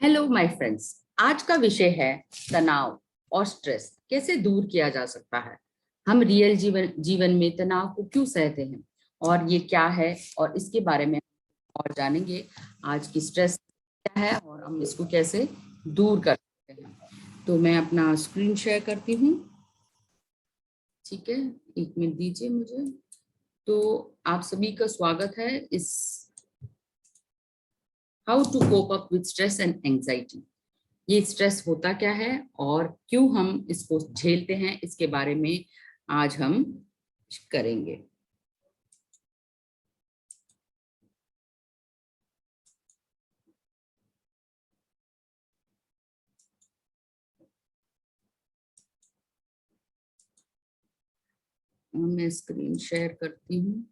Hello my friends. आज का विषय है तनाव और स्ट्रेस कैसे दूर किया जा सकता है। हम रियल जीवन में तनाव को क्यों सहते हैं और ये क्या है, और इसके बारे में और जानेंगे। आज की स्ट्रेस क्या है और हम इसको कैसे दूर कर सकते हैं। तो मैं अपना स्क्रीन शेयर करती हूँ। ठीक है, एक मिनट दीजिए मुझे। तो आप सभी का स्वागत है इस how to cope up with stress and anxiety. ये स्ट्रेस होता क्या है और क्यों हम इसको झेलते हैं, इसके बारे में आज हम करेंगे। मैं स्क्रीन शेयर करती हूँ।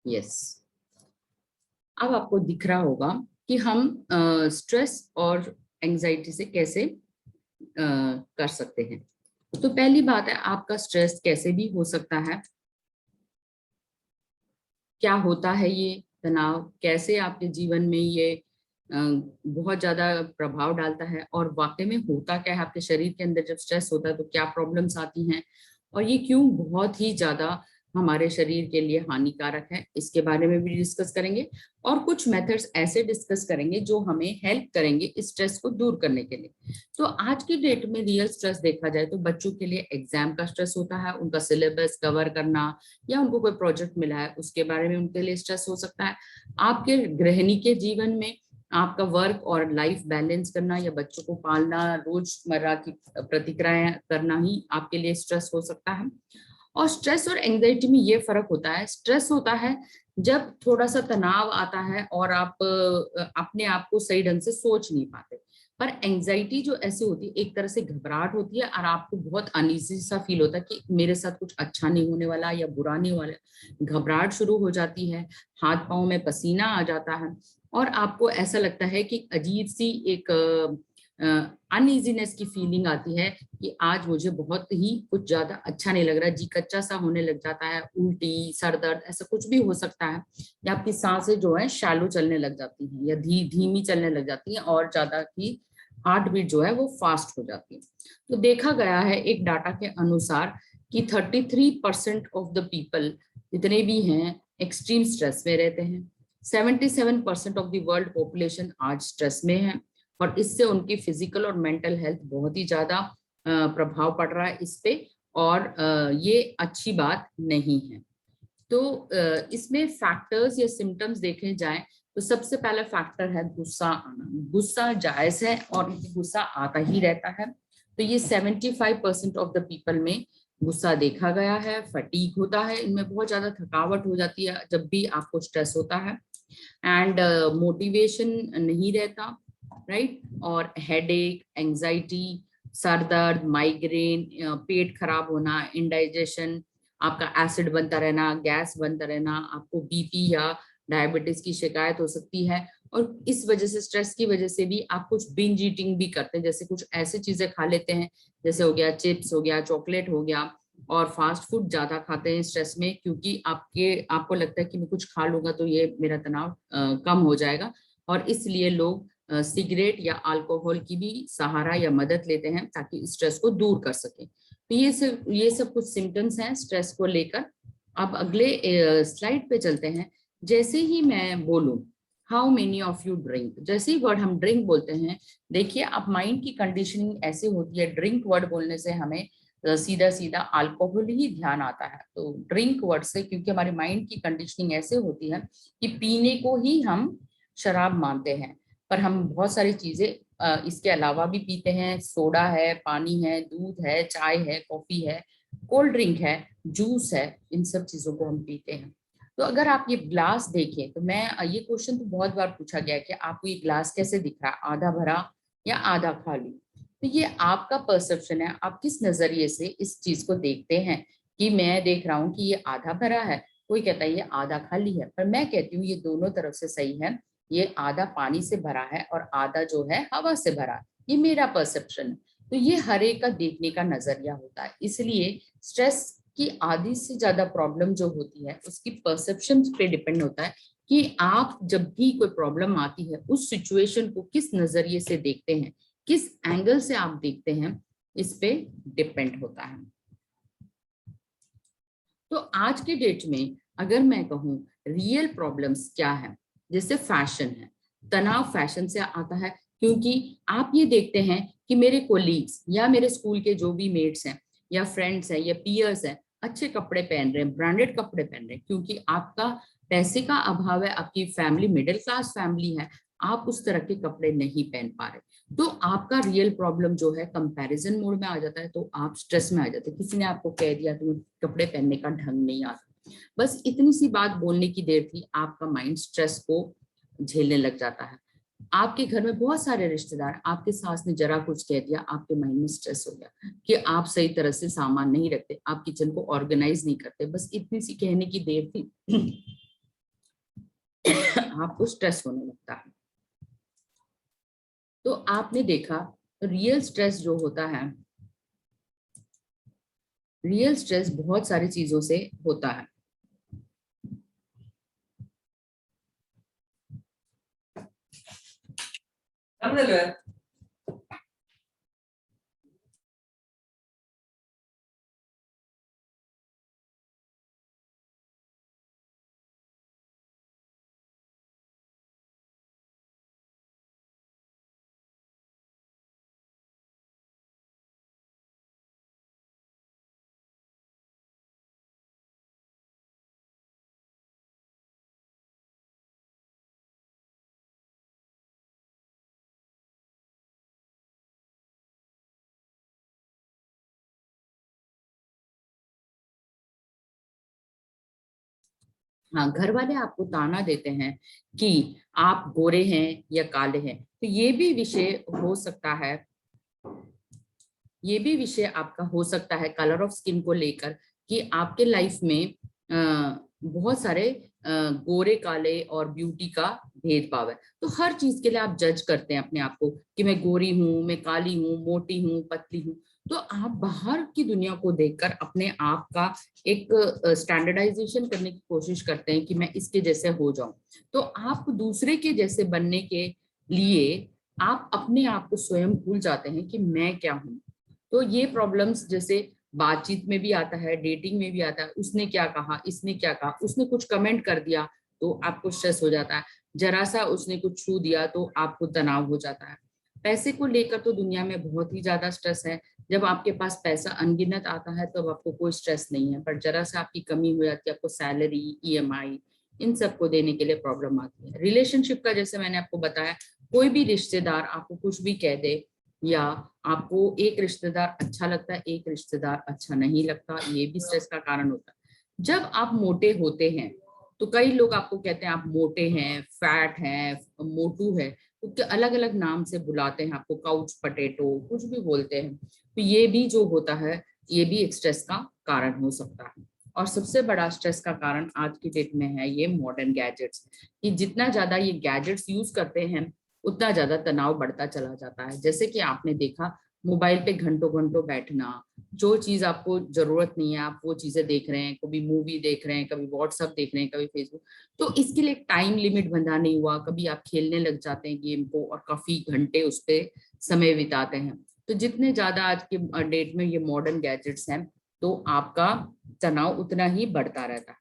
यस, अब आपको दिख रहा होगा कि हम स्ट्रेस और एंजाइटी से कैसे कर सकते हैं। तो पहली बात है, आपका स्ट्रेस कैसे भी हो सकता है। क्या होता है ये तनाव, कैसे आपके जीवन में ये बहुत ज्यादा प्रभाव डालता है, और वाकई में होता क्या है आपके शरीर के अंदर जब स्ट्रेस होता है तो क्या प्रॉब्लम्स आती हैं, और ये क्यों बहुत ही ज्यादा हमारे शरीर के लिए हानिकारक है, इसके बारे में भी डिस्कस करेंगे। और कुछ मेथड्स ऐसे डिस्कस करेंगे जो हमें हेल्प करेंगे इस स्ट्रेस को दूर करने के लिए। तो आज की डेट में रियल स्ट्रेस देखा जाए तो बच्चों के लिए एग्जाम का स्ट्रेस होता है, उनका सिलेबस कवर करना, या उनको कोई प्रोजेक्ट मिला है उसके बारे में उनके लिए स्ट्रेस हो सकता है। आपके गृहिणी के जीवन में आपका वर्क और लाइफ बैलेंस करना या बच्चों को पालना, रोजमर्रा की प्रतिक्रियाएं करना ही आपके लिए स्ट्रेस हो सकता है। और स्ट्रेस और एंजाइटी में ये फर्क होता है, स्ट्रेस होता है जब थोड़ा सा तनाव आता है और आप अपने आप को सही ढंग से सोच नहीं पाते। पर एंजाइटी जो ऐसी होती है, एक तरह से घबराहट होती है और आपको बहुत अनईजी सा फील होता है कि मेरे साथ कुछ अच्छा नहीं होने वाला या बुरा नहीं होने वाला। घबराहट शुरू हो जाती है, हाथ पांव में पसीना आ जाता है, और आपको ऐसा लगता है कि अजीब सी एक अनईजीनेस की फीलिंग आती है कि आज मुझे बहुत ही कुछ ज्यादा अच्छा नहीं लग रहा है, जी कच्चा सा होने लग जाता है, उल्टी, सर दर्द, ऐसा कुछ भी हो सकता है। या आपकी सांसें जो है शैलो चलने लग जाती हैं या धीमी चलने लग जाती हैं, और ज्यादा की हार्ट बीट जो है वो फास्ट हो जाती है। तो देखा गया है एक डाटा के अनुसार कि 33% ऑफ द पीपल जितने भी हैं एक्सट्रीम स्ट्रेस में रहते हैं। 77% ऑफ द वर्ल्ड पॉपुलेशन आज स्ट्रेस में है, और इससे उनकी फिजिकल और मेंटल हेल्थ बहुत ही ज्यादा प्रभाव पड़ रहा है इस पे। और ये अच्छी बात नहीं है। तो इसमें फैक्टर्स या सिम्टम्स देखे जाएं तो सबसे पहला फैक्टर है गुस्सा आना। गुस्सा जायज है और गुस्सा आता ही रहता है। तो ये 75% ऑफ द पीपल में गुस्सा देखा गया है। फटीग होता है, इनमें बहुत ज्यादा थकावट हो जाती है जब भी आपको स्ट्रेस होता है। एंड मोटिवेशन नहीं रहता, राइट। और हेडेक, एंजाइटी, सर दर्द, माइग्रेन, पेट खराब होना, इंडाइजेशन, आपका एसिड बनता रहना, गैस बनता रहना, आपको बीपी या डायबिटीज की शिकायत हो सकती है। और इस वजह से, स्ट्रेस की वजह से भी आप कुछ बिंज ईटिंग भी करते हैं, जैसे कुछ ऐसी चीजें खा लेते हैं, जैसे हो गया चिप्स, हो गया चॉकलेट, हो गया, और फास्ट फूड ज्यादा खाते हैं स्ट्रेस में, क्योंकि आपको लगता है कि मैं कुछ खा लूंगा तो ये मेरा तनाव कम हो जाएगा। और इसलिए लोग सिगरेट या अल्कोहल की भी सहारा या मदद लेते हैं ताकि स्ट्रेस को दूर कर सकें। तो ये सब कुछ सिम्टम्स हैं स्ट्रेस को लेकर। अब अगले स्लाइड पे चलते हैं। जैसे ही मैं बोलूं how many of you drink, जैसे ही वर्ड हम ड्रिंक बोलते हैं, देखिए अब माइंड की कंडीशनिंग ऐसी होती है, ड्रिंक वर्ड बोलने से हमें सीधा सीधा अल्कोहल ही ध्यान आता है। तो ड्रिंक वर्ड से, क्योंकि हमारी माइंड की कंडीशनिंग ऐसे होती है कि पीने को ही हम शराब मानते हैं, पर हम बहुत सारी चीजें इसके अलावा भी पीते हैं। सोडा है, पानी है, दूध है, चाय है, कॉफी है, कोल्ड ड्रिंक है, जूस है, इन सब चीजों को हम पीते हैं। तो अगर आप ये ग्लास देखें तो मैं ये क्वेश्चन तो बहुत बार पूछा गया है कि आपको ये ग्लास कैसे दिख रहा है, आधा भरा या आधा खाली। तो ये आपका परसेप्शन है, आप किस नजरिए से इस चीज को देखते हैं। कि मैं देख रहा हूँ कि ये आधा भरा है, कोई कहता है ये आधा खाली है, पर मैं कहती हूँ ये दोनों तरफ से सही है। ये आधा पानी से भरा है और आधा जो है हवा से भरा है, ये मेरा परसेप्शन है। तो ये हर एक का देखने का नजरिया होता है। इसलिए स्ट्रेस कि आधी से ज्यादा प्रॉब्लम जो होती है उसकी परसेप्शन पे डिपेंड होता है कि आप जब भी कोई प्रॉब्लम आती है उस सिचुएशन को किस नजरिए से देखते हैं, किस एंगल से आप देखते हैं, इस पे डिपेंड होता है। तो आज के डेट में अगर मैं कहूँ रियल प्रॉब्लम्स क्या है, जैसे फैशन है, तनाव फैशन से आता है, क्योंकि आप ये देखते हैं कि मेरे कोलीग्स या मेरे स्कूल के जो भी मेट्स हैं या फ्रेंड्स हैं या पीयर्स हैं अच्छे कपड़े पहन रहे हैं, ब्रांडेड कपड़े पहन रहे हैं, क्योंकि आपका पैसे का अभाव है, आपकी फैमिली मिडिल क्लास फैमिली है, आप उस तरह के कपड़े नहीं पहन पा रहे, तो आपका रियल प्रॉब्लम जो है कंपैरिजन मोड में आ जाता है, तो आप स्ट्रेस में आ जाते हैं। किसी ने आपको कह दिया तुम्हें कपड़े पहनने का ढंग नहीं आता, बस इतनी सी बात बोलने की देर थी, आपका माइंड स्ट्रेस को झेलने लग जाता है। आपके घर में बहुत सारे रिश्तेदार, आपके सास ने जरा कुछ कह दिया, आपके माइंड में स्ट्रेस हो गया कि आप सही तरह से सामान नहीं रखते, आप किचन को ऑर्गेनाइज नहीं करते, बस इतनी सी कहने की देर थी आपको स्ट्रेस होने लगता है। तो आपने देखा रियल स्ट्रेस जो होता है, रियल स्ट्रेस बहुत सारी चीजों से होता है। हाँ, घर वाले आपको ताना देते हैं कि आप गोरे हैं या काले हैं, तो ये भी विषय हो सकता है, ये भी विषय आपका हो सकता है कलर ऑफ स्किन को लेकर, कि आपके लाइफ में बहुत सारे गोरे काले और ब्यूटी का भेदभाव है, तो हर चीज के लिए आप जज करते हैं अपने आप को कि मैं गोरी हूँ, मैं काली हूँ, मोटी हूँ, पतली हूँ, तो आप बाहर की दुनिया को देखकर अपने आप का एक स्टैंडर्डाइजेशन करने की कोशिश करते हैं कि मैं इसके जैसे हो जाऊं, तो आप दूसरे के जैसे बनने के लिए आप अपने आप को स्वयं भूल जाते हैं कि मैं क्या हूँ। तो ये प्रॉब्लम्स जैसे बातचीत में भी आता है, डेटिंग में भी आता है, उसने क्या कहा, इसने क्या कहा, उसने कुछ कमेंट कर दिया तो आपको स्ट्रेस हो जाता है, जरा सा उसने कुछ छू दिया तो आपको तनाव हो जाता है। पैसे को लेकर तो दुनिया में बहुत ही ज्यादा स्ट्रेस है, जब आपके पास पैसा अनगिनत आता है तब आपको कोई स्ट्रेस नहीं है, पर जरा सा आपकी कमी हो जाती है, आपको सैलरी, ईएमआई, इन सबको देने के लिए प्रॉब्लम आती है। रिलेशनशिप का जैसे मैंने आपको बताया, कोई भी रिश्तेदार आपको कुछ भी कह दे, या आपको एक रिश्तेदार अच्छा लगता है, एक रिश्तेदार अच्छा नहीं लगता, ये भी स्ट्रेस का कारण होता है। जब आप मोटे होते हैं तो कई लोग आपको कहते हैं आप मोटे हैं, फैट हैं, मोटू है, तो अलग अलग नाम से बुलाते हैं आपको, काउच पटेटो कुछ भी बोलते हैं, तो ये भी जो होता है ये भी एक स्ट्रेस का कारण हो सकता है। और सबसे बड़ा स्ट्रेस का कारण आज की डेट में है ये मॉडर्न गैजेट्स, कि जितना ज्यादा ये गैजेट्स यूज करते हैं उतना ज्यादा तनाव बढ़ता चला जाता है। जैसे कि आपने देखा मोबाइल पे घंटों घंटों बैठना, जो चीज आपको जरूरत नहीं है आप वो चीजें देख रहे हैं, कभी मूवी देख रहे हैं, कभी व्हाट्सएप देख रहे हैं, कभी फेसबुक, तो इसके लिए टाइम लिमिट बंधा नहीं हुआ, कभी आप खेलने लग जाते हैं गेम को और काफी घंटे उस पर समय बिताते हैं। तो जितने ज्यादा आज के डेट में ये मॉडर्न गैजेट्स हैं तो आपका तनाव उतना ही बढ़ता रहता है।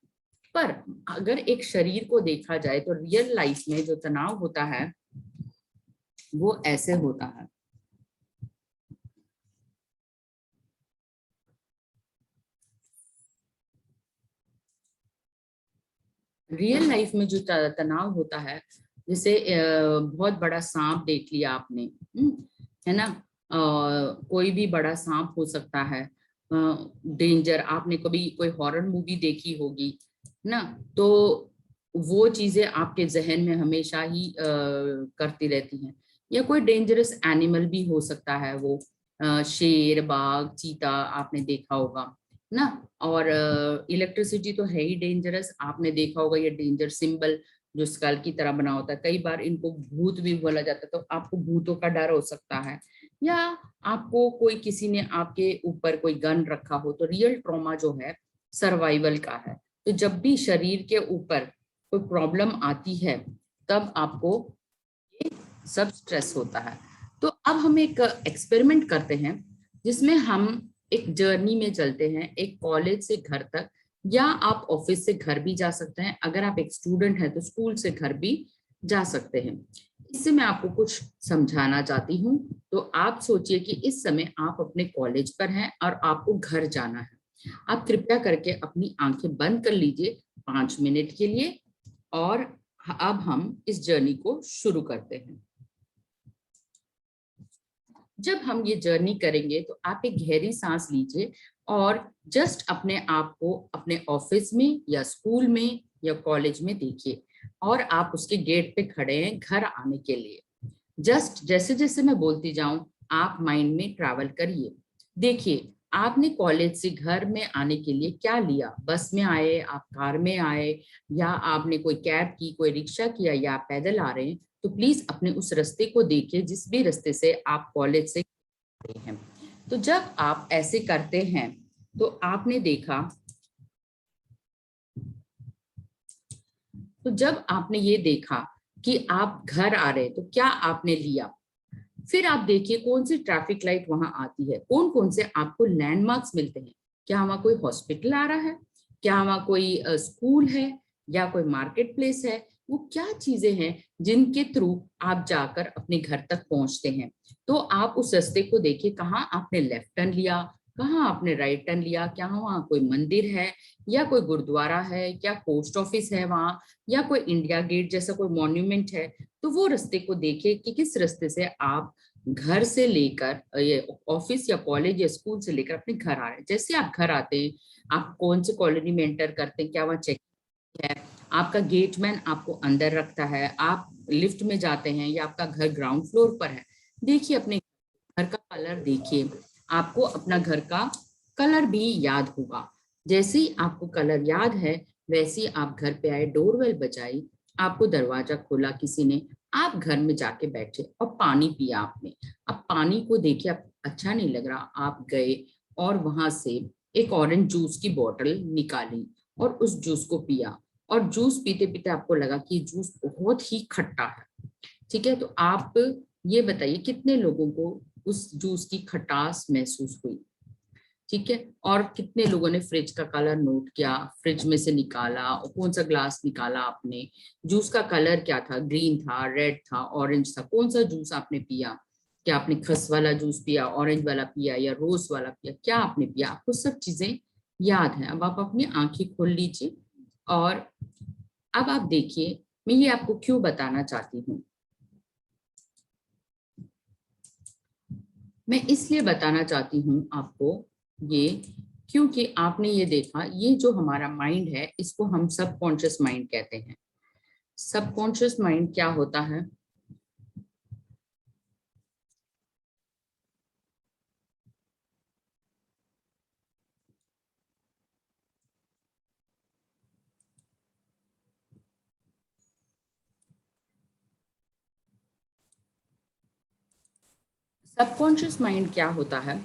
पर अगर एक शरीर को देखा जाए तो रियल लाइफ में जो तनाव होता है वो ऐसे होता है। रियल लाइफ में जो तनाव होता है, जैसे बहुत बड़ा सांप देख लिया आपने, है ना, कोई भी बड़ा सांप हो सकता है, डेंजर, आपने कभी कोई हॉरर मूवी देखी होगी ना, तो वो चीजें आपके जहन में हमेशा ही करती रहती हैं। या कोई डेंजरस एनिमल भी हो सकता है वो, शेर, बाघ, चीता आपने देखा होगा ना। और इलेक्ट्रिसिटी तो है ही डेंजरस, आपने देखा होगा ये डेंजर सिंबल जो स्कल की तरह बना होता है, कई बार इनको भूत भी बोला जाता है, तो आपको भूतों का डर हो सकता है या आपको कोई किसी ने आपके ऊपर कोई गन रखा हो, तो रियल ट्रॉमा जो है सर्वाइवल का है। तो जब भी शरीर के ऊपर कोई प्रॉब्लम आती है तब आपको ये सब स्ट्रेस होता है। तो अब हम एक एक्सपेरिमेंट करते हैं जिसमें हम एक जर्नी में चलते हैं, एक कॉलेज से घर तक, या आप ऑफिस से घर भी जा सकते हैं। अगर आप एक स्टूडेंट हैं तो स्कूल से घर भी जा सकते हैं। इससे मैं आपको कुछ समझाना चाहती हूँ। तो आप सोचिए कि इस समय आप अपने कॉलेज पर हैं और आपको घर जाना है। आप कृपया करके अपनी आंखें बंद कर लीजिए 5 मिनट के लिए, और अब हम इस जर्नी को शुरू करते हैं। जब हम ये जर्नी करेंगे तो आप एक गहरी सांस लीजिए और जस्ट अपने आप को अपने ऑफिस में या स्कूल में या कॉलेज में देखिए, और आप उसके गेट पे खड़े हैं घर आने के लिए। जस्ट जैसे जैसे मैं बोलती जाऊं आप माइंड में ट्रैवल करिए। देखिए, आपने कॉलेज से घर में आने के लिए क्या लिया? बस में आए, आप कार में आए, या आपने कोई कैब की, कोई रिक्शा किया, या आप पैदल आ रहे हैं? तो प्लीज अपने उस रास्ते को देखिए जिस भी रास्ते से आप कॉलेज से आए हैं। तो जब आप ऐसे करते हैं तो आपने देखा, तो जब आपने ये देखा कि आप घर आ रहे, तो क्या आपने लिया? फिर आप देखिए कौन सी ट्रैफिक लाइट वहां आती है, कौन कौन से आपको लैंडमार्क्स मिलते हैं। क्या वहां कोई हॉस्पिटल आ रहा है? क्या वहां कोई स्कूल है या कोई मार्केट प्लेस है? वो क्या चीजें हैं जिनके थ्रू आप जाकर अपने घर तक पहुंचते हैं? तो आप उस रास्ते को देखिए, कहाँ आपने लेफ्ट टर्न लिया, कहाँ आपने राइट टर्न लिया, क्या वहां कोई मंदिर है या कोई गुरुद्वारा है, क्या पोस्ट ऑफिस है वहां, या कोई इंडिया गेट जैसा कोई मॉन्यूमेंट है? तो वो रास्ते को देखिए कि किस रास्ते से आप घर से लेकर ये ऑफिस या कॉलेज या स्कूल से लेकर अपने घर आ रहे हैं। जैसे आप घर आते हैं, आप कौन से कॉलोनी में एंटर करते हैं, क्या वहाँ चेक है, आपका गेटमैन आपको अंदर रखता है, आप लिफ्ट में जाते हैं, या आपका घर ग्राउंड फ्लोर पर है? देखिए अपने घर का कलर देखिए, आपको अपना घर का कलर भी याद होगा। जैसे ही आपको कलर याद है, वैसे ही आप घर पे आए, डोरबेल बजाई, आपको दरवाजा खोला किसी ने, आप घर में जाके बैठे और पानी पिया आपने। अब पानी को देखिए, आप अच्छा नहीं लग रहा, आप गए और वहां से एक ऑरेंज जूस की बोतल निकाली और उस जूस को पिया, और जूस पीते पीते आपको लगा कि जूस बहुत ही खट्टा है। ठीक है, तो आप ये बताइए कितने लोगों को उस जूस की खटास महसूस हुई? ठीक है, और कितने लोगों ने फ्रिज का कलर नोट किया, फ्रिज में से निकाला और कौन सा ग्लास निकाला आपने, जूस का कलर क्या था, ग्रीन था, रेड था, ऑरेंज था, कौन सा जूस आपने पिया? क्या आपने खस वाला जूस पिया, ऑरेंज वाला पिया, या रोज वाला पिया? क्या आपने पिया? आपको सब चीजें याद है। अब आप अपनी आंखें खोल लीजिए और अब आप देखिए, मैं ये आपको क्यों बताना चाहती हूँ। मैं इसलिए बताना चाहती हूँ आपको ये, क्योंकि आपने ये देखा, ये जो हमारा माइंड है इसको हम सबकॉन्शियस माइंड कहते हैं। सबकॉन्शियस माइंड क्या होता है? सबकॉन्शियस माइंड क्या होता है?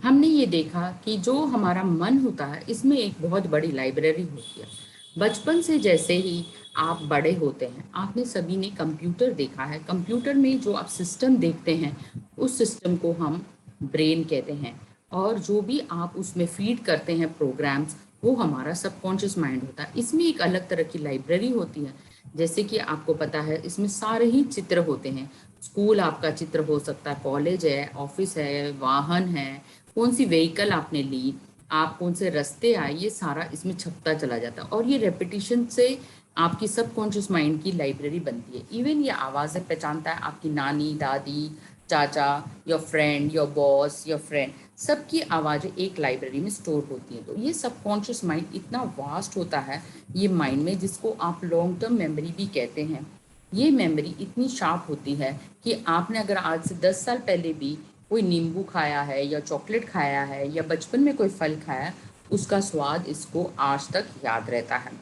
हमने ये देखा कि जो हमारा मन होता है इसमें एक बहुत बड़ी लाइब्रेरी होती है। बचपन से जैसे ही आप बड़े होते हैं, आपने सभी ने कंप्यूटर देखा है। कंप्यूटर में जो आप सिस्टम देखते हैं उस सिस्टम को हम ब्रेन कहते हैं, और जो भी आप उसमें फीड करते हैं प्रोग्राम्स, वो हमारा सबकॉन्शियस माइंड होता है। इसमें एक अलग तरह की लाइब्रेरी होती है। जैसे कि आपको पता है इसमें सारे ही चित्र होते हैं। स्कूल आपका चित्र हो सकता है, कॉलेज है, ऑफिस है, वाहन है, कौन सी व्हीकल आपने ली, आप कौन से रास्ते आए, ये सारा इसमें छपता चला जाता है, और ये रेपिटेशन से आपकी सबकॉन्शियस माइंड की लाइब्रेरी बनती है। इवन ये आवाज़ें पहचानता है, आपकी नानी, दादी, चाचा, your friend, your boss, your friend, सबकी आवाज़ें एक लाइब्रेरी में स्टोर होती हैं। तो ये सबकॉन्शियस माइंड इतना वास्ट होता है ये माइंड में, जिसको आप लॉन्ग टर्म मेमोरी भी कहते हैं। ये मेमोरी इतनी शार्प होती है कि आपने अगर आज से 10 साल पहले भी कोई नींबू खाया है या चॉकलेट खाया है या बचपन में कोई फल खाया है, उसका स्वाद इसको आज तक याद रहता है।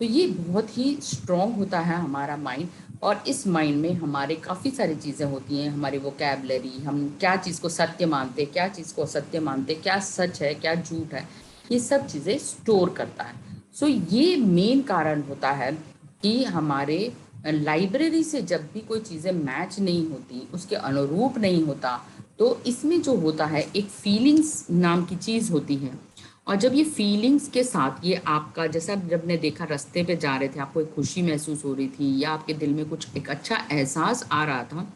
तो ये बहुत ही स्ट्रांग होता है हमारा माइंड। और इस माइंड में हमारे काफ़ी सारी चीज़ें होती हैं, हमारी वोकैबलरी, हम क्या चीज़ को सत्य मानते, क्या चीज़ को असत्य मानते, क्या सच है क्या झूठ है, ये सब चीज़ें स्टोर करता है। सो ये मेन कारण होता है कि हमारे लाइब्रेरी से जब भी कोई चीज़ें मैच नहीं होती, उसके अनुरूप नहीं होता, तो इसमें जो होता है एक फीलिंग्स नाम की चीज़ होती है। और जब ये फीलिंग्स के साथ ये आपका, जैसा जब ने देखा रास्ते पे जा रहे थे, आपको एक खुशी महसूस हो रही थी या आपके दिल में कुछ एक अच्छा एहसास आ रहा था,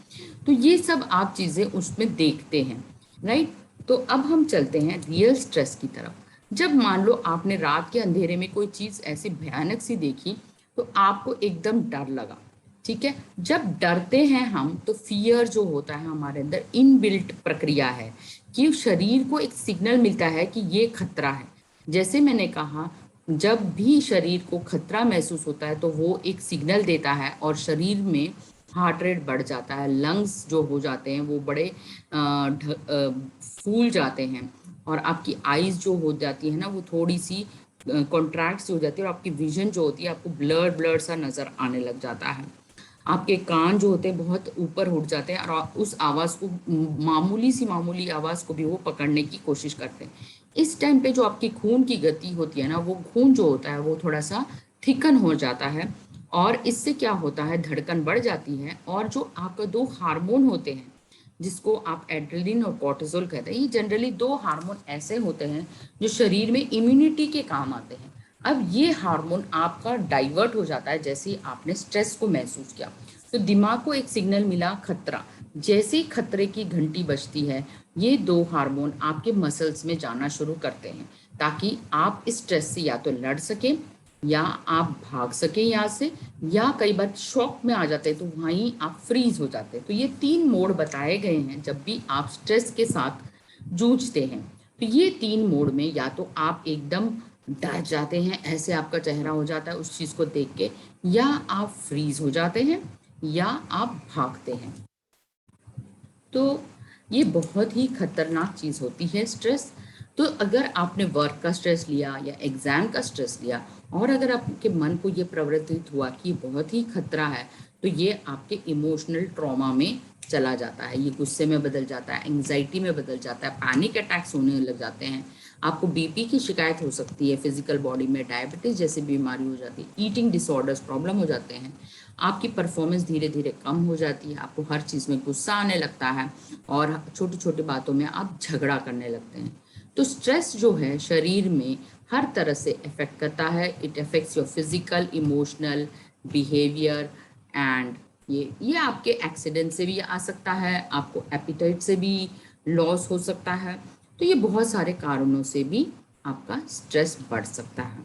तो ये सब आप चीज़ें उसमें देखते हैं, राइट। तो अब हम चलते हैं रियल स्ट्रेस की तरफ। जब मान लो आपने रात के अंधेरे में कोई चीज़ ऐसी भयानक सी देखी, तो आपको एकदम डर लगा, ठीक है। जब डरते हैं हम, तो फियर जो होता है हमारे अंदर इनबिल्ट प्रक्रिया है कि शरीर को एक सिग्नल मिलता है कि ये खतरा है। जैसे मैंने कहा, जब भी शरीर को खतरा महसूस होता है तो वो एक सिग्नल देता है और शरीर में हार्ट रेट बढ़ जाता है, लंग्स जो हो जाते हैं वो बड़े फूल जाते हैं, और आपकी आईज जो हो जाती है ना वो थोड़ी सी कॉन्ट्रैक्ट हो जाती है, और आपकी विजन जो होती है आपको ब्लर ब्लर सा नज़र आने लग जाता है। आपके कान जो होते हैं बहुत ऊपर उठ जाते हैं और उस आवाज़ को, मामूली आवाज़ को भी वो पकड़ने की कोशिश करते हैं। इस टाइम पे जो आपकी खून की गति होती है ना, वो खून जो होता है वो थोड़ा सा थिकन हो जाता है, और इससे क्या होता है धड़कन बढ़ जाती है, और जो आपका दो हार्मोन होते हैं जिसको आप एड्रेनलिन और कॉर्टिसोल कहते हैं, ये जनरली दो हार्मोन ऐसे होते हैं जो शरीर में इम्यूनिटी के काम आते हैं। अब ये हार्मोन आपका डाइवर्ट हो जाता है जैसे ही आपने स्ट्रेस को महसूस किया, तो दिमाग को एक सिग्नल मिला खतरा। जैसे ही खतरे की घंटी बजती है, ये दो हार्मोन आपके मसल्स में जाना शुरू करते हैं, ताकि आप इस स्ट्रेस से या तो लड़ सकें या आप भाग सकें यहाँ से, या कई बार शॉक में आ जाते हैं तो वहीं आप फ्रीज हो जाते हैं। तो ये तीन मोड बताए गए हैं जब भी आप स्ट्रेस के साथ जूझते हैं। तो ये तीन मोड में या तो आप एकदम डर जाते हैं, ऐसे आपका चेहरा हो जाता है उस चीज़ को देख के, या आप फ्रीज हो जाते हैं, या आप भागते हैं। तो ये बहुत ही खतरनाक चीज़ होती है स्ट्रेस। तो अगर आपने वर्क का स्ट्रेस लिया या एग्ज़ाम का स्ट्रेस लिया, और अगर आपके मन को ये प्रवृत्तित हुआ कि बहुत ही खतरा है, तो ये आपके इमोशनल ट्रॉमा में चला जाता है, ये गुस्से में बदल जाता है, एंग्जाइटी में बदल जाता है, पैनिक अटैक्स होने लग जाते हैं, आपको बीपी की शिकायत हो सकती है, फिजिकल बॉडी में डायबिटीज़ जैसी बीमारी हो जाती है, ईटिंग डिसऑर्डर्स प्रॉब्लम हो जाते हैं, आपकी परफॉर्मेंस धीरे धीरे कम हो जाती है, आपको हर चीज़ में गुस्सा आने लगता है, और छोटी छोटी बातों में आप झगड़ा करने लगते हैं। तो स्ट्रेस जो है शरीर में हर तरह से इफेक्ट करता है। It affects your physical, emotional, behaviour, and ये आपके एक्सीडेंट से भी आ सकता है, आपको एपिटाइट से भी लॉस हो सकता है। तो ये बहुत सारे कारणों से भी आपका स्ट्रेस बढ़ सकता है।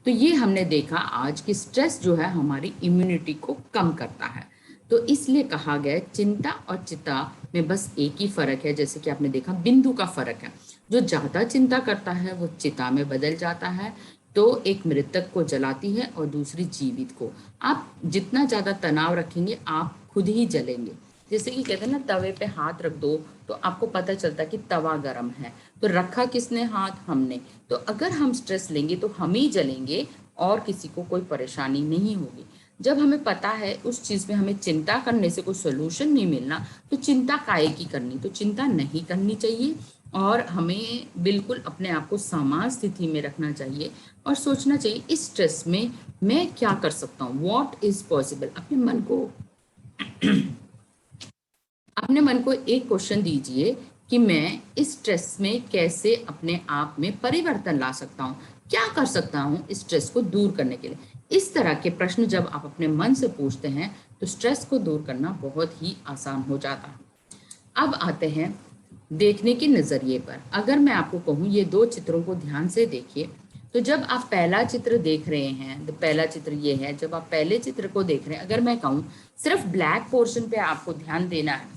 तो ये हमने देखा आज कि स्ट्रेस जो है हमारी इम्यूनिटी को कम करता है। तो इसलिए कहा गया चिंता और चिता में बस एक ही फर्क है, जैसे कि आपने देखा बिंदु का फर्क है। जो ज्यादा चिंता करता है वो चिता में बदल जाता है, तो एक मृतक को जलाती है और दूसरी जीवित को। आप जितना ज्यादा तनाव रखेंगे आप खुद ही जलेंगे। जैसे कि कहते हैं ना, तवे पे हाथ रख दो तो आपको पता चलता है कि तवा गर्म है, तो रखा किसने हाथ? हमने। तो अगर हम स्ट्रेस लेंगे तो हम ही जलेंगे और किसी को कोई परेशानी नहीं होगी। जब हमें पता है उस चीज़ में हमें चिंता करने से कोई सोल्यूशन नहीं मिलना, तो चिंता काहे की करनी? तो चिंता नहीं करनी चाहिए, और हमें बिल्कुल अपने आप को सामान्य स्थिति में रखना चाहिए और सोचना चाहिए इस स्ट्रेस में मैं क्या कर सकता हूँ, वॉट इज पॉसिबल। अपने मन को एक क्वेश्चन दीजिए कि मैं इस स्ट्रेस में कैसे अपने आप में परिवर्तन ला सकता हूँ, क्या कर सकता हूँ इस स्ट्रेस को दूर करने के लिए। इस तरह के प्रश्न जब आप अपने मन से पूछते हैं तो स्ट्रेस को दूर करना बहुत ही आसान हो जाता है। अब आते हैं देखने के नजरिए पर। अगर मैं आपको कहूँ ये दो चित्रों को ध्यान से देखिए, तो जब आप पहला चित्र देख रहे हैं, तो पहला चित्र ये है, जब आप पहले चित्र को देख रहे हैं, अगर मैं कहूँ सिर्फ ब्लैक पोर्शन पे आपको ध्यान देना है,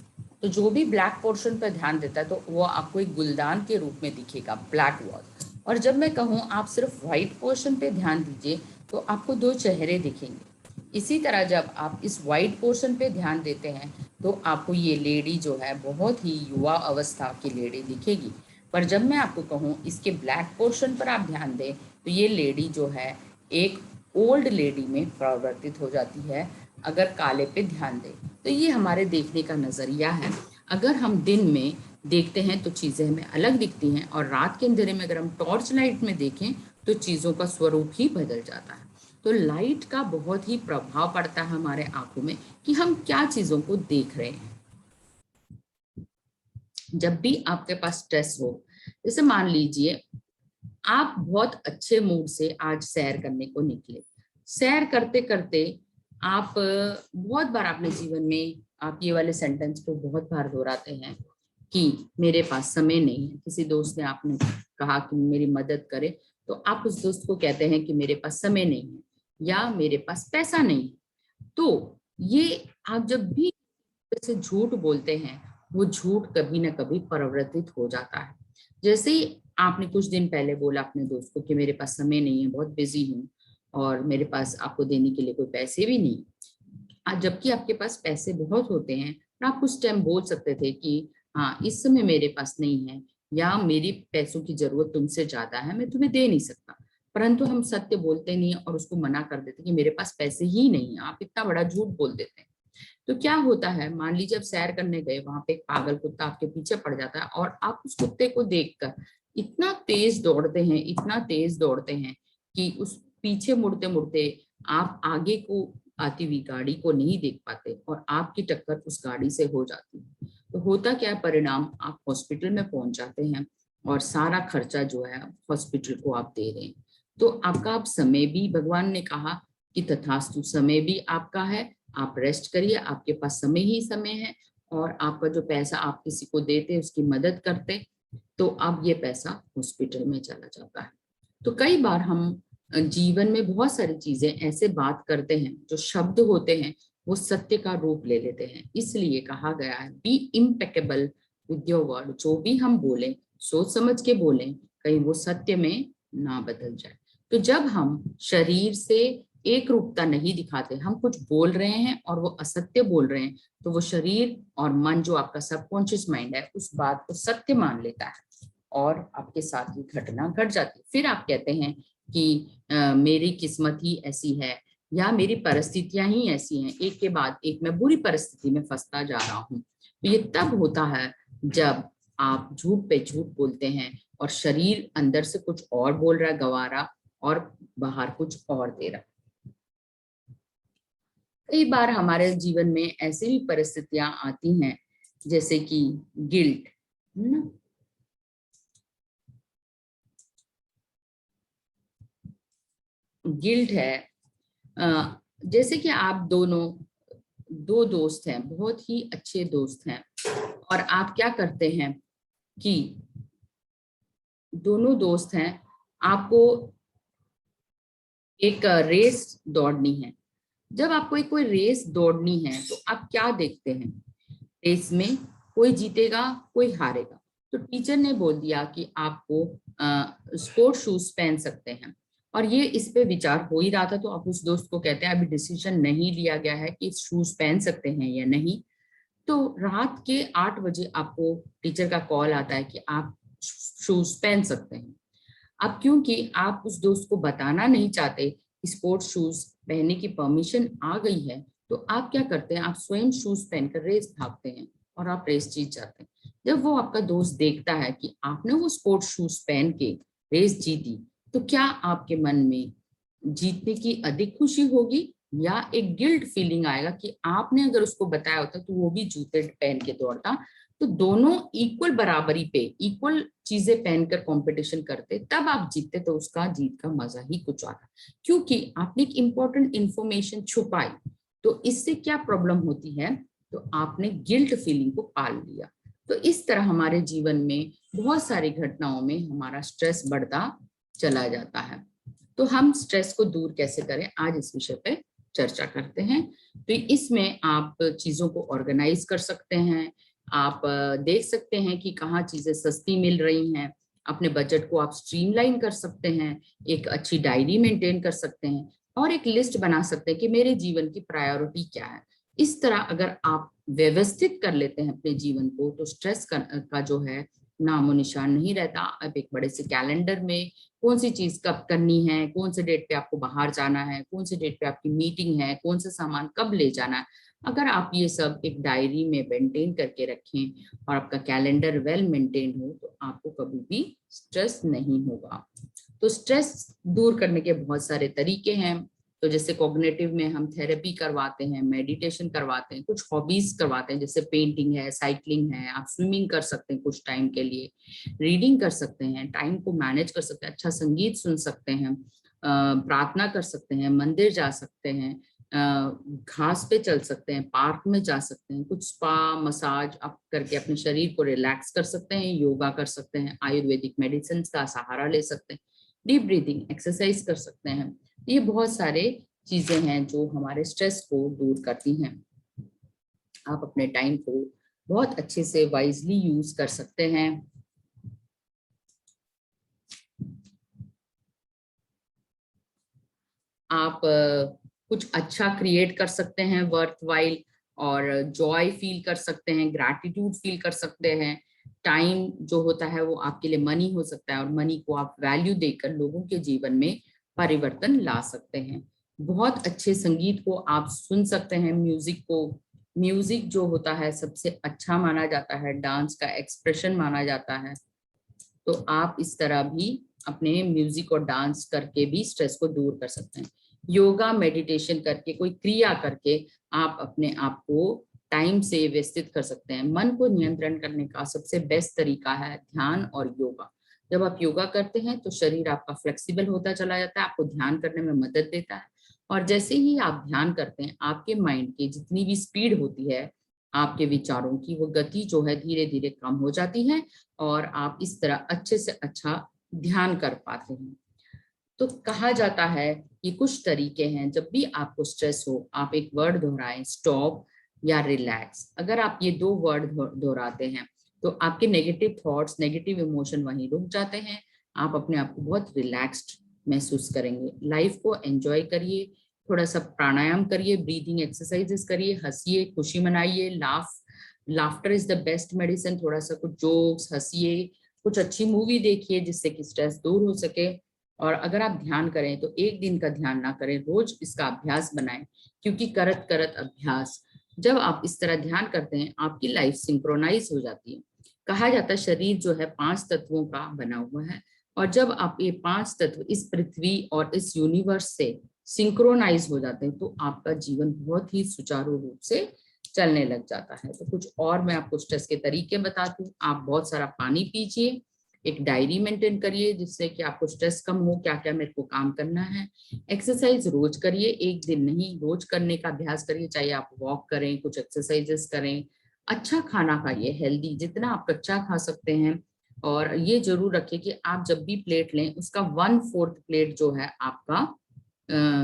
तो जो भी ब्लैक पोर्शन पर ध्यान देता है तो वो आपको एक गुलदान के रूप में दिखेगा, ब्लैक वॉल। और जब मैं कहूँ आप सिर्फ व्हाइट पोर्शन पे ध्यान दीजिए, तो आपको दो चेहरे दिखेंगे। इसी तरह जब आप इस वाइट पोर्शन पे ध्यान देते हैं तो आपको ये लेडी जो है बहुत ही युवा अवस्था की लेडी दिखेगी। पर जब मैं आपको कहूँ इसके ब्लैक पोर्शन पर आप ध्यान दें, तो ये लेडी जो है एक ओल्ड लेडी में परिवर्तित हो जाती है। अगर काले पे ध्यान दें। तो ये हमारे देखने का नजरिया है। अगर हम दिन में देखते हैं तो चीजें हमें अलग दिखती हैं, और रात के अंधेरे में अगर हम टॉर्च लाइट में देखें तो चीजों का स्वरूप ही बदल जाता है। तो लाइट का बहुत ही प्रभाव पड़ता है हमारे आंखों में कि हम क्या चीजों को देख रहे हैं। जब भी आपके पास स्ट्रेस हो, जैसे मान लीजिए आप बहुत अच्छे मूड से आज सैर करने को निकले, सैर करते करते आप बहुत बार अपने जीवन में आप ये वाले सेंटेंस को बहुत बार दोहराते हैं कि मेरे पास समय नहीं है। किसी दोस्त ने आपने कहा कि मेरी मदद करे, तो आप उस दोस्त को कहते हैं कि मेरे पास समय नहीं है या मेरे पास पैसा नहीं है। तो ये आप जब भी से झूठ बोलते हैं, वो झूठ कभी ना कभी परिवर्तित हो जाता है। जैसे ही आपने कुछ दिन पहले बोला अपने दोस्त को कि मेरे पास समय नहीं है, बहुत बिजी हूँ और मेरे पास आपको देने के लिए कोई पैसे भी नहीं, जबकि आपके पास पैसे बहुत होते हैं और आप उस टाइम बोल सकते थे कि हाँ इस समय मेरे पास नहीं है, या मेरी पैसों की जरूरत तुमसे ज्यादा है, मैं तुम्हें दे नहीं सकता। परंतु हम सत्य बोलते नहीं और उसको मना कर देते कि मेरे पास पैसे ही नहीं है। आप इतना बड़ा झूठ बोल देते हैं। तो क्या होता है, मान लीजिए आप सैर करने गए, वहां पे एक पागल कुत्ता आपके पीछे पड़ जाता है और आप उस कुत्ते को देखकर इतना तेज दौड़ते हैं, इतना तेज दौड़ते हैं कि उस पीछे मुड़ते मुड़ते आप आगे को आती हुई गाड़ी को नहीं देख पाते और आपकी टक्कर उस गाड़ी से हो जाती है। तो होता क्या है परिणाम, आप हॉस्पिटल में पहुंच जाते हैं और सारा खर्चा जो है हॉस्पिटल को आप दे रहे हैं। तो आपका आप समय भी, भगवान ने कहा कि तथास्तु, समय भी आपका है, आप रेस्ट करिए, आपके पास समय ही समय है। और आपका जो पैसा आप किसी को देते, उसकी मदद करते, तो अब ये पैसा हॉस्पिटल में चला जाता है। तो कई बार हम जीवन में बहुत सारी चीजें ऐसे बात करते हैं, जो शब्द होते हैं वो सत्य का रूप ले लेते हैं। इसलिए कहा गया है be impeccable with your word. जो भी हम बोलें सोच समझ के बोलें, कहीं वो सत्य में ना बदल जाए। तो जब हम शरीर से एक रूपता नहीं दिखाते, हम कुछ बोल रहे हैं और वो असत्य बोल रहे हैं, तो वो शरीर और मन, जो आपका सबकॉन्शियस माइंड है, उस बात को सत्य मान लेता है और आपके साथ ये घटना घट जाती है। फिर आप कहते हैं कि मेरी किस्मत ही ऐसी है या मेरी परिस्थितियां ही ऐसी हैं, एक के बाद एक मैं बुरी परिस्थिति में फंसता जा रहा हूँ। तो ये तब होता है जब आप झूठ पे झूठ बोलते हैं और शरीर अंदर से कुछ और बोल रहा है गवारा, और बाहर कुछ और दे रहा है। कई बार हमारे जीवन में ऐसी भी परिस्थितियां आती हैं जैसे कि गिल्ट, है ना। गिल्ट है, जैसे कि आप दोनों दो दोस्त हैं, बहुत ही अच्छे दोस्त हैं, और आप क्या करते हैं कि दोनों दोस्त हैं, आपको एक रेस दौड़नी है। जब आपको एक कोई रेस दौड़नी है तो आप क्या देखते हैं, रेस में कोई जीतेगा कोई हारेगा। तो टीचर ने बोल दिया कि आपको स्पोर्ट शूज पहन सकते हैं, और ये इस पे विचार हो ही रहा था। तो आप उस दोस्त को कहते हैं अभी डिसीजन नहीं लिया गया है कि शूज पहन सकते हैं या नहीं। तो रात के 8 बजे आपको टीचर का कॉल आता है कि आप शूज पहन सकते हैं। अब क्योंकि आप उस दोस्त को बताना नहीं चाहते कि स्पोर्ट्स शूज पहनने की परमिशन आ गई है, तो आप क्या करते हैं, आप स्वयं शूज पहनकर रेस भागते हैं और आप रेस जीत जाते हैं। जब वो आपका दोस्त देखता है कि आपने वो स्पोर्ट्स शूज पहन के रेस जीती, तो क्या आपके मन में जीतने की अधिक खुशी होगी या एक गिल्ट फीलिंग आएगा कि आपने अगर उसको बताया होता तो वो भी जूते पहन के दौड़ता। तो दोनों इक्वल बराबरी पे इक्वल चीजें पहनकर कंपटीशन करते, तब आप जीतते, तो उसका जीत का मजा ही कुछ आता। क्योंकि आपने एक इंपॉर्टेंट इंफॉर्मेशन छुपाई। तो इससे क्या प्रॉब्लम होती है, तो आपने गिल्ट फीलिंग को पाल लिया। तो इस तरह हमारे जीवन में बहुत सारी घटनाओं में हमारा स्ट्रेस बढ़ता चला जाता है। तो हम स्ट्रेस को दूर कैसे करें, आज इस विषय पे चर्चा करते हैं। तो इसमें आप चीजों को ऑर्गेनाइज कर सकते हैं, आप देख सकते हैं कि कहाँ चीजें सस्ती मिल रही हैं, अपने बजट को आप स्ट्रीमलाइन कर सकते हैं, एक अच्छी डायरी मेंटेन कर सकते हैं, और एक लिस्ट बना सकते हैं कि मेरे जीवन की प्रायोरिटी क्या है। इस तरह अगर आप व्यवस्थित कर लेते हैं अपने जीवन को, तो स्ट्रेस का जो है नामो निशान नहीं रहता। अब एक बड़े से कैलेंडर में कौन सी चीज कब करनी है, कौन से डेट पे आपको बाहर जाना है, कौन से डेट पे आपकी मीटिंग है, कौन सा सामान कब ले जाना है, अगर आप ये सब एक डायरी में मेंटेन करके रखें और आपका कैलेंडर वेल मेंटेन हो तो आपको कभी भी स्ट्रेस नहीं होगा। तो स्ट्रेस दूर करने के बहुत सारे तरीके हैं। तो जैसे कॉग्निटिव में हम थेरेपी करवाते हैं, मेडिटेशन करवाते हैं, कुछ हॉबीज करवाते हैं, जैसे पेंटिंग है, साइकिलिंग है, आप स्विमिंग कर सकते हैं कुछ टाइम के लिए, रीडिंग कर सकते हैं, टाइम को मैनेज कर सकते हैं, अच्छा संगीत सुन सकते हैं, प्रार्थना कर सकते हैं, मंदिर जा सकते हैं, घास पे चल सकते हैं, पार्क में जा सकते हैं, कुछ स्पा मसाज आप करके अपने शरीर को रिलैक्स कर सकते हैं, योगा कर सकते हैं, आयुर्वेदिक मेडिसिन का सहारा ले सकते हैं, डीप ब्रीदिंग एक्सरसाइज कर सकते हैं। ये बहुत सारे चीजें हैं जो हमारे स्ट्रेस को दूर करती हैं। आप अपने टाइम को बहुत अच्छे से वाइजली यूज कर सकते हैं। आप कुछ अच्छा क्रिएट कर सकते हैं वर्थ वाइल, और जॉय फील कर सकते हैं, ग्रैटिट्यूड फील कर सकते हैं। टाइम जो होता है वो आपके लिए मनी हो सकता है, और मनी को आप वैल्यू देकर लोगों के जीवन में परिवर्तन ला सकते हैं। बहुत अच्छे संगीत को आप सुन सकते हैं, म्यूजिक को। म्यूजिक जो होता है सबसे अच्छा माना जाता है, डांस का एक्सप्रेशन माना जाता है। तो आप इस तरह भी अपने म्यूजिक और डांस करके भी स्ट्रेस को दूर कर सकते हैं। योगा मेडिटेशन करके, कोई क्रिया करके आप अपने आप को टाइम से व्यवस्थित कर सकते हैं। मन को नियंत्रण करने का सबसे बेस्ट तरीका है ध्यान और योगा। जब आप योगा करते हैं तो शरीर आपका फ्लेक्सिबल होता चला जाता है, आपको ध्यान करने में मदद देता है। और जैसे ही आप ध्यान करते हैं, आपके माइंड की जितनी भी स्पीड होती है, आपके विचारों की वो गति जो है धीरे धीरे कम हो जाती है, और आप इस तरह अच्छे से अच्छा ध्यान कर पाते हैं। तो कहा जाता है कि कुछ तरीके हैं, जब भी आपको स्ट्रेस हो आप एक वर्ड दोहराएं, स्टॉप या रिलैक्स। अगर आप ये दो वर्ड दोहराते हैं तो आपके नेगेटिव थॉट्स, नेगेटिव इमोशन वहीं रुक जाते हैं। आप अपने आप को बहुत रिलैक्स्ड महसूस करेंगे। लाइफ को एंजॉय करिए, थोड़ा सा प्राणायाम करिए, ब्रीदिंग एक्सरसाइजेस करिए, हंसिए, खुशी मनाइए, laughter is the best medicine. थोड़ा सा कुछ जोक्स हंसिए, कुछ अच्छी मूवी देखिए जिससे कि स्ट्रेस दूर हो सके। और अगर आप ध्यान करें तो एक दिन का ध्यान ना करें, रोज इसका अभ्यास बनाएं, क्योंकि करत करत अभ्यास। जब आप इस तरह ध्यान करते हैं आपकी लाइफ सिंक्रोनाइज हो जाती है। कहा जाता है शरीर जो है 5 तत्वों का बना हुआ है, और जब आप ये 5 तत्व इस पृथ्वी और इस यूनिवर्स से सिंक्रोनाइज हो जाते हैं तो आपका जीवन बहुत ही सुचारू रूप से चलने लग जाता है। तो कुछ और मैं आपको स्ट्रेस के तरीके बताती हूँ। आप बहुत सारा पानी पीजिए, एक डायरी मेंटेन करिए जिससे कि आपको स्ट्रेस कम हो, क्या क्या मेरे को काम करना है। एक्सरसाइज रोज करिए, एक दिन नहीं, रोज करने का अभ्यास करिए, चाहे आप वॉक करें, कुछ एक्सरसाइजेस करें। अच्छा खाना खाइए, हेल्दी, जितना आप कच्चा खा सकते हैं। और ये जरूर रखिए कि आप जब भी प्लेट लें उसका 1/4 प्लेट जो है आपका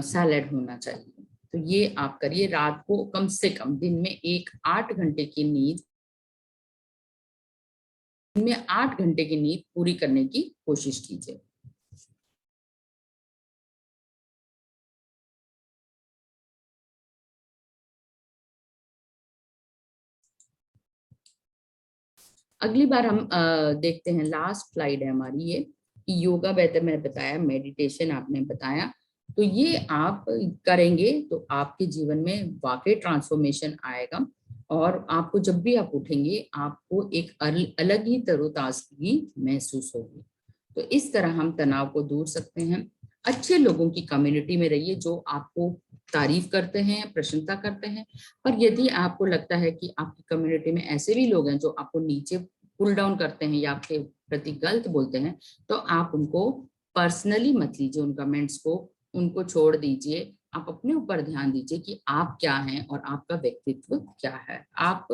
सैलेड होना चाहिए। तो ये आप करिए। रात को कम से कम दिन में 8 घंटे की नींद, दिन में 8 घंटे की नींद पूरी करने की कोशिश कीजिए। अगली बार हम देखते हैं, लास्ट स्लाइड है हमारी ये, कि योगा बेहतर मैंने बताया, मेडिटेशन आपने बताया। तो ये आप करेंगे तो आपके जीवन में वाकई ट्रांसफॉर्मेशन आएगा, और आपको जब भी आप उठेंगे आपको एक अलग ही तरोताजगी महसूस होगी। तो इस तरह हम तनाव को दूर सकते हैं। अच्छे लोगों की कम्युनिटी में रहिए जो आपको तारीफ करते हैं, प्रशंसा करते हैं। पर यदि आपको लगता है कि आपकी कम्युनिटी में ऐसे भी लोग हैं जो आपको नीचे पुल डाउन करते हैं या आपके प्रति गलत बोलते हैं, तो आप उनको पर्सनली मत लीजिए, उन कमेंट्स को, उनको छोड़ दीजिए। आप अपने ऊपर ध्यान दीजिए कि आप क्या हैं और आपका व्यक्तित्व क्या है। आप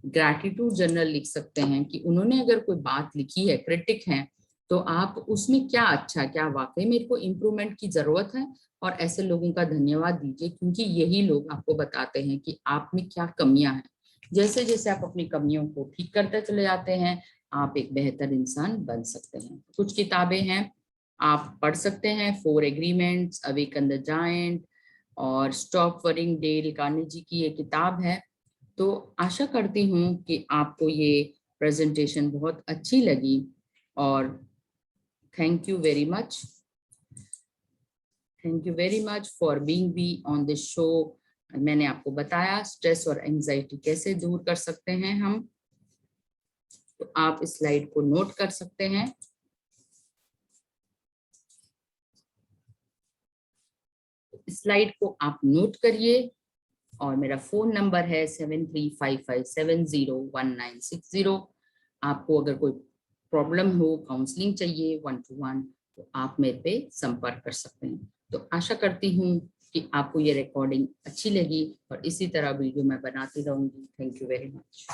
ग्रैटिट्यूड जर्नल लिख सकते हैं कि उन्होंने अगर कोई बात लिखी है, क्रिटिक है, तो आप उसमें क्या अच्छा, क्या वाकई मेरे को इम्प्रूवमेंट की जरूरत है, और ऐसे लोगों का धन्यवाद दीजिए, क्योंकि यही लोग आपको बताते हैं कि आप में क्या कमियां हैं। जैसे जैसे आप अपनी कमियों को ठीक करते चले जाते हैं, आप एक बेहतर इंसान बन सकते हैं। कुछ किताबें हैं आप पढ़ सकते हैं, 4 एग्रीमेंट्स, अवेकन द जायंट, और स्टॉप वरिंग, डेल कार्नेगी की ये किताब है। तो आशा करती हूँ कि आपको ये प्रेजेंटेशन बहुत अच्छी लगी और thank you very much. Thank you very much for being be on this show. मैंने आपको बताया स्ट्रेस और एंजाइटी कैसे दूर कर सकते हैं हम। तो आप इस स्लाइड को नोट कर सकते हैं। स्लाइड को आप नोट करिए और मेरा फोन नंबर है 7355701960। आपको अगर कोई प्रॉब्लम हो, काउंसलिंग चाहिए 1-to-1, तो आप मेरे पे संपर्क कर सकते हैं। तो आशा करती हूँ कि आपको ये रिकॉर्डिंग अच्छी लगी और इसी तरह वीडियो मैं बनाती रहूंगी। Thank you very much.